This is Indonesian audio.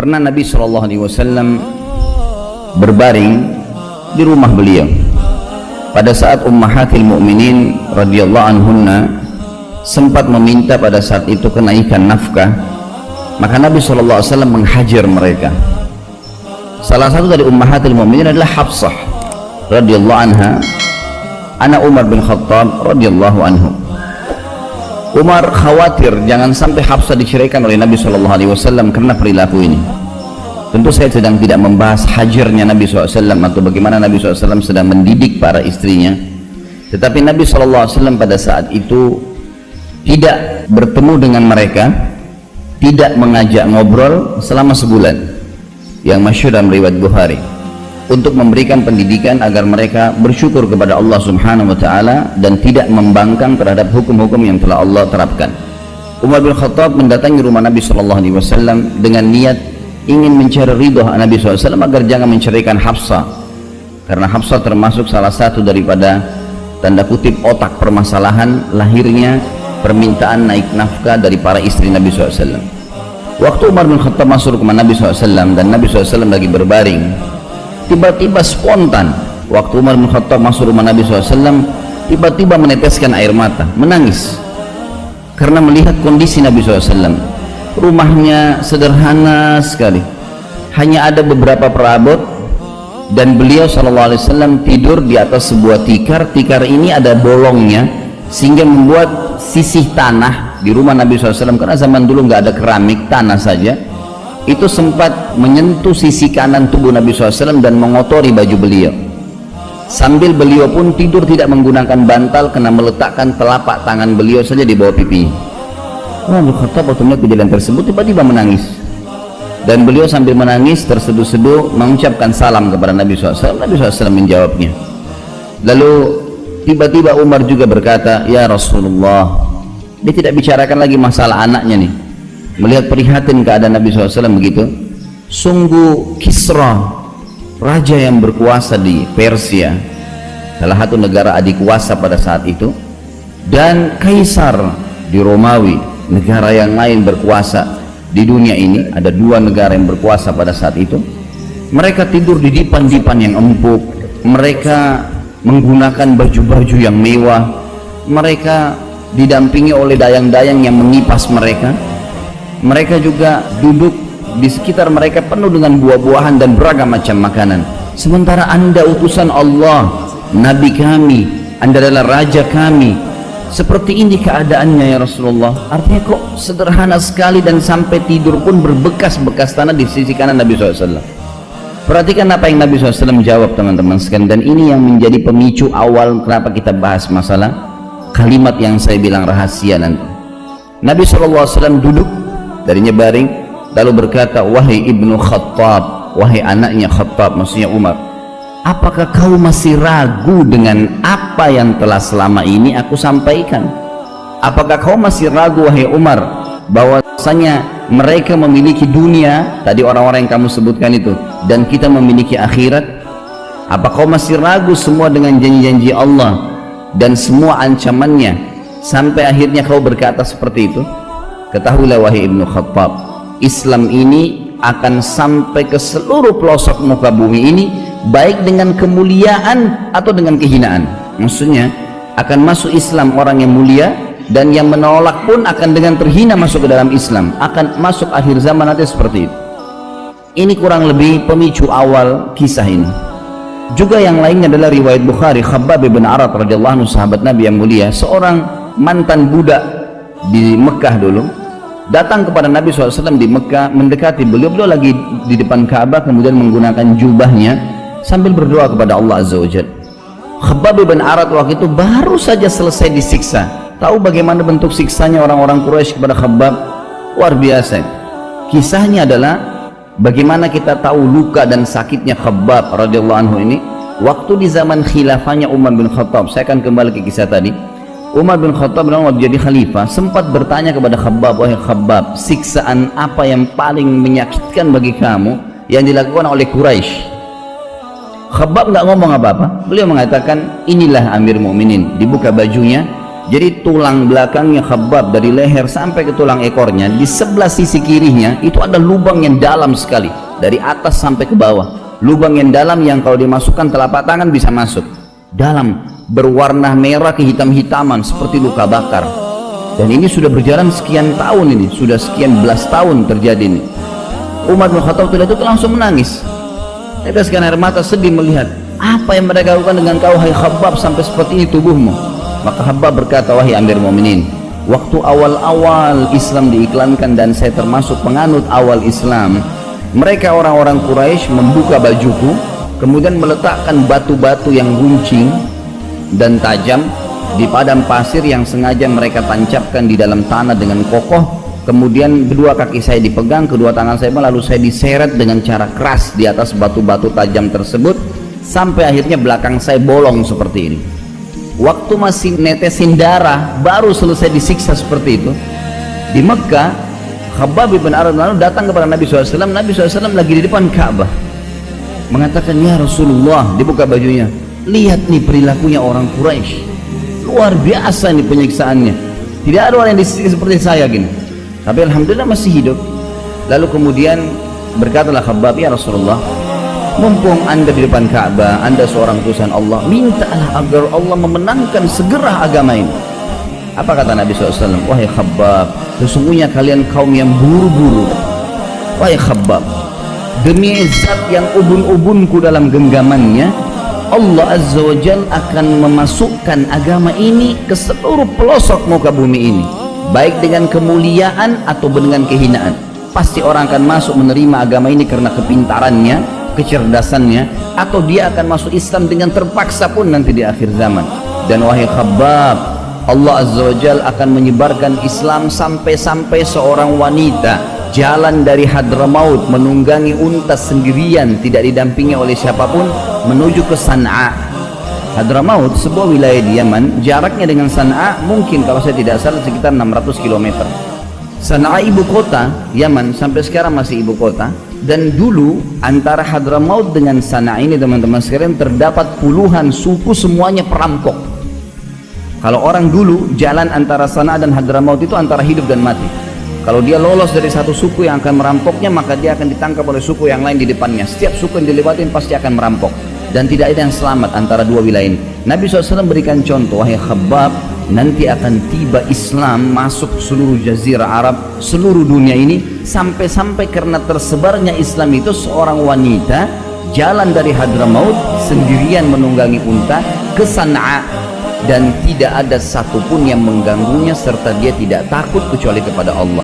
Pernah Nabi SAW berbaring di rumah beliau pada saat ummahatil mu'minin radhiyallahu anhunna sempat meminta pada saat itu kenaikan nafkah, maka Nabi SAW menghajar mereka. Salah satu dari ummahatil mu'minin adalah Hafsah radhiyallahu anha, anak Umar bin Khattab radhiyallahu anhu. Umar khawatir jangan sampai Hafsah diceraikan oleh Nabi SAW karena perilaku ini. Tentu saya sedang tidak membahas hajarnya Nabi SAW atau bagaimana Nabi SAW sedang mendidik para istrinya, tetapi Nabi SAW pada saat itu tidak bertemu dengan mereka, tidak mengajak ngobrol selama sebulan, yang masyhur dalam riwayat Bukhari, untuk memberikan pendidikan agar mereka bersyukur kepada Allah Subhanahu wa Ta'ala dan tidak membangkang terhadap hukum-hukum yang telah Allah terapkan. Umar bin Khattab mendatangi rumah Nabi SAW dengan niat ingin mencari ridho Nabi SAW agar jangan menceraikan Hafsah, karena Hafsah termasuk salah satu daripada tanda kutip otak permasalahan lahirnya permintaan naik nafkah dari para istri Nabi SAW. Waktu Umar bin Khattab masuk ke rumah Nabi SAW dan Nabi SAW lagi berbaring, tiba-tiba spontan waktu Umar bin Khattab masuk rumah Nabi SAW, tiba-tiba meneteskan air mata, menangis karena melihat kondisi Nabi SAW. Rumahnya sederhana sekali, hanya ada beberapa perabot, dan beliau SAW tidur di atas sebuah tikar. Tikar ini ada bolongnya sehingga membuat sisih tanah di rumah Nabi SAW, karena zaman dulu nggak ada keramik, tanah saja, itu sempat menyentuh sisi kanan tubuh Nabi SAW dan mengotori baju beliau. Sambil beliau pun tidur tidak menggunakan bantal karena meletakkan telapak tangan beliau saja di bawah pipi. Umar bin Khattab waktu melihat kejadian tersebut tiba-tiba menangis, dan beliau sambil menangis terseduh-seduh mengucapkan salam kepada Nabi SAW. Nabi SAW menjawabnya. Lalu tiba-tiba Umar juga berkata, ya Rasulullah, dia tidak bicarakan lagi masalah anaknya nih, melihat prihatin keadaan Nabi SAW begitu. Sungguh Kisra, raja yang berkuasa di Persia, salah satu negara adik kuasa pada saat itu, dan Kaisar di Romawi, negara yang lain berkuasa di dunia ini, ada dua negara yang berkuasa pada saat itu. Mereka tidur di dipan-dipan yang empuk, mereka menggunakan baju-baju yang mewah, mereka didampingi oleh dayang-dayang yang mengipas mereka. Mereka juga duduk di sekitar mereka penuh dengan buah-buahan dan beragam macam makanan. Sementara Anda utusan Allah, Nabi kami, Anda adalah raja kami, seperti ini keadaannya ya Rasulullah. Artinya kok sederhana sekali, dan sampai tidur pun berbekas-bekas tanah di sisi kanan Nabi SAW. Perhatikan apa yang Nabi SAW jawab, teman-teman sekalian, dan ini yang menjadi pemicu awal kenapa kita bahas masalah kalimat yang saya bilang rahasia nanti. Nabi SAW duduk darinya baring, lalu berkata, wahai ibnu Khattab, wahai anaknya Khattab, maksudnya Umar, apakah kau masih ragu dengan apa yang telah selama ini aku sampaikan? Apakah kau masih ragu, wahai Umar, bahwasanya mereka memiliki dunia, tadi orang-orang yang kamu sebutkan itu, dan kita memiliki akhirat? Apa kau masih ragu semua dengan janji-janji Allah dan semua ancamannya, sampai akhirnya kau berkata seperti itu? Ketahuilah wahai ibnu Khattab, Islam ini akan sampai ke seluruh pelosok muka bumi ini, baik dengan kemuliaan atau dengan kehinaan. Maksudnya akan masuk Islam orang yang mulia, dan yang menolak pun akan dengan terhina masuk ke dalam Islam. Akan masuk akhir zaman nanti seperti itu. Ini kurang lebih pemicu awal kisah ini. Juga yang lainnya adalah riwayat Bukhari, Khabbab bin Arat radhiyallahu anhu, sahabat Nabi yang mulia, seorang mantan budak di Mekah dulu, datang kepada Nabi SAW di Mekah, mendekati beliau lagi di depan Ka'bah, kemudian menggunakan jubahnya sambil berdoa kepada Allah Azza wa Jalla. Khabbab bin Arat waktu itu baru saja selesai disiksa. Tahu bagaimana bentuk siksanya orang-orang Quraisy kepada Khabbab? Luar biasa. Kisahnya adalah bagaimana kita tahu luka dan sakitnya Khabbab radhiyallahu anhu ini waktu di zaman khilafahnya Umar bin Khattab. Saya akan kembali ke kisah tadi. Umar bin Khattab waktu jadi khalifah sempat bertanya kepada Khabbab, wahai Khabbab, siksaan apa yang paling menyakitkan bagi kamu yang dilakukan oleh Quraisy? Khabbab nggak ngomong apa-apa. Beliau mengatakan, inilah Amir Mu'minin. Dibuka bajunya, Jadi tulang belakangnya Khabbab dari leher sampai ke tulang ekornya, di sebelah sisi kirinya itu ada lubang yang dalam sekali, dari atas sampai ke bawah. Lubang yang dalam yang kalau dimasukkan telapak tangan bisa masuk dalam, berwarna merah kehitam-hitaman seperti luka bakar. Dan ini sudah berjalan sekian tahun, ini sudah sekian belas tahun terjadi ini. Umar bin Khattab itu langsung menangis, teteskan air mata, sedih melihat apa yang mereka lakukan dengan kau hai Khabbab sampai seperti ini tubuhmu. Maka Khabbab berkata, wahai Amir Mu'minin, waktu awal-awal Islam diiklankan dan saya termasuk penganut awal Islam, mereka orang-orang Quraisy membuka bajuku, kemudian meletakkan batu-batu yang runcing dan tajam di padang pasir yang sengaja mereka tancapkan di dalam tanah dengan kokoh. Kemudian kedua kaki saya dipegang, kedua tangan saya lalu saya diseret dengan cara keras di atas batu-batu tajam tersebut sampai akhirnya belakang saya bolong seperti ini. Waktu masih netesin darah, baru selesai disiksa seperti itu di Mekah, Khabbab bin Arad datang kepada Nabi SAW. Nabi SAW lagi di depan Ka'bah, mengatakan, ya Rasulullah, dibuka bajunya, lihat nih perilakunya orang Quraisy, luar biasa nih penyiksaannya, tidak ada orang yang disiksa seperti saya gini, tapi alhamdulillah masih hidup. Lalu kemudian berkatalah Khabbab, ya Rasulullah, mumpung anda di depan Ka'bah, anda seorang utusan Allah, mintalah agar Allah memenangkan segera agama ini. Apa kata Nabi SAW? Wahai Khabbab, sesungguhnya kalian kaum yang buru-buru. Wahai Khabbab, demi zat yang ubun-ubunku dalam genggamannya, Allah Azza wa Jal akan memasukkan agama ini ke seluruh pelosok muka bumi ini, baik dengan kemuliaan atau dengan kehinaan. Pasti orang akan masuk menerima agama ini karena kepintarannya, kecerdasannya, atau dia akan masuk Islam dengan terpaksa pun nanti di akhir zaman. Dan wahai Khabbab, Allah Azza wa Jal akan menyebarkan Islam sampai-sampai seorang wanita jalan dari Hadramaut menunggangi unta sendirian, tidak didampingi oleh siapapun, menuju ke San'a. Hadramaut sebuah wilayah di Yaman, jaraknya dengan San'a mungkin kalau saya tidak salah sekitar 600 km. San'a ibu kota Yaman, sampai sekarang masih ibu kota. Dan dulu antara Hadramaut dengan San'a ini teman-teman sekalian terdapat puluhan suku, semuanya perampok. Kalau orang dulu jalan antara San'a dan Hadramaut itu antara hidup dan mati. Kalau dia lolos dari satu suku yang akan merampoknya, maka dia akan ditangkap oleh suku yang lain di depannya. Setiap suku yang dilewatin pasti akan merampok, dan tidak ada yang selamat antara dua wilayah ini. Nabi SAW berikan contoh, wahai Khabbab, nanti akan tiba Islam masuk seluruh jazirah Arab, seluruh dunia ini, sampai-sampai karena tersebarnya Islam itu seorang wanita jalan dari Hadramaut sendirian menunggangi unta ke San'a, dan tidak ada satupun yang mengganggunya serta dia tidak takut kecuali kepada Allah.